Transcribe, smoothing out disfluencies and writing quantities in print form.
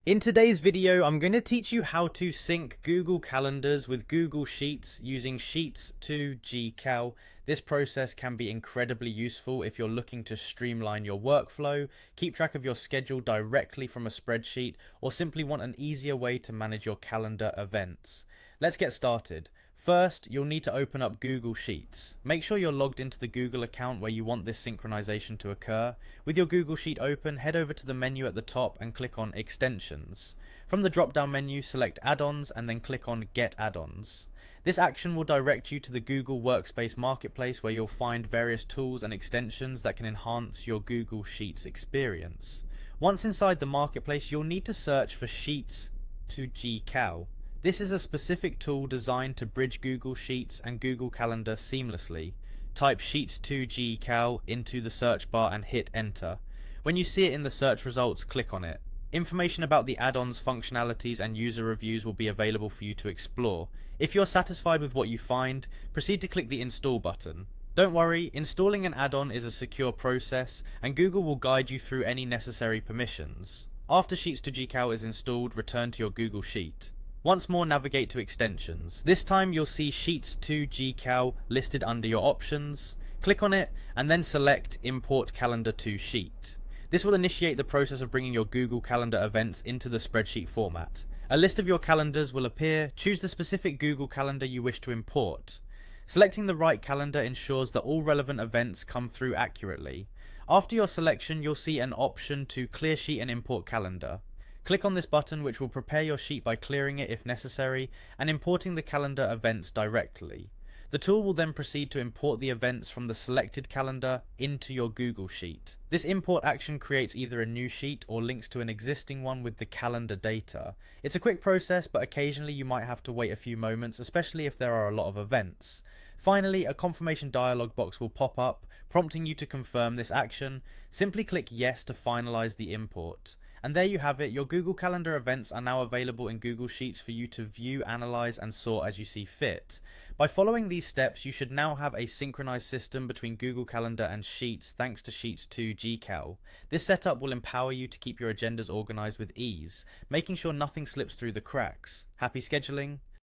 In today's video, I'm going to teach you how to sync Google Calendars with Google Sheets using sheets2gcal. This process can be incredibly useful if you're looking to streamline your workflow, keep track of your schedule directly from a spreadsheet, or simply want an easier way to manage your calendar events. Let's get started. First, you'll need to open up Google Sheets. Make sure you're logged into the Google account where you want this synchronization to occur. With your Google Sheet open, head over to the menu at the top and click on Extensions. From the drop-down menu, select Add-ons and then click on Get Add-ons. This action will direct you to the Google Workspace Marketplace where you'll find various tools and extensions that can enhance your Google Sheets experience. Once inside the marketplace, you'll need to search for sheets2gcal. This is a specific tool designed to bridge Google Sheets and Google Calendar seamlessly. Type sheets2gcal into the search bar and hit enter. When you see it in the search results, click on it. Information about the add-ons, functionalities and user reviews will be available for you to explore. If you're satisfied with what you find, proceed to click the install button. Don't worry, installing an add-on is a secure process and Google will guide you through any necessary permissions. After sheets2gcal is installed, return to your Google Sheet. Once more, navigate to Extensions. This time you'll see sheets2gcal listed under your options. Click on it and then select Import Calendar to Sheet. This will initiate the process of bringing your Google Calendar events into the spreadsheet format. A list of your calendars will appear. Choose the specific Google Calendar you wish to import. Selecting the right calendar ensures that all relevant events come through accurately. After your selection, you'll see an option to Clear Sheet and Import Calendar. Click on this button, which will prepare your sheet by clearing it if necessary and importing the calendar events directly. The tool will then proceed to import the events from the selected calendar into your Google Sheet. This import action creates either a new sheet or links to an existing one with the calendar data. It's a quick process, but occasionally you might have to wait a few moments, especially if there are a lot of events. Finally, a confirmation dialog box will pop up, prompting you to confirm this action. Simply click yes to finalize the import. And there you have it, your Google Calendar events are now available in Google Sheets for you to view, analyze, and sort as you see fit. By following these steps, you should now have a synchronized system between Google Calendar and Sheets thanks to sheets2gcal. This setup will empower you to keep your agendas organized with ease, making sure nothing slips through the cracks. Happy scheduling!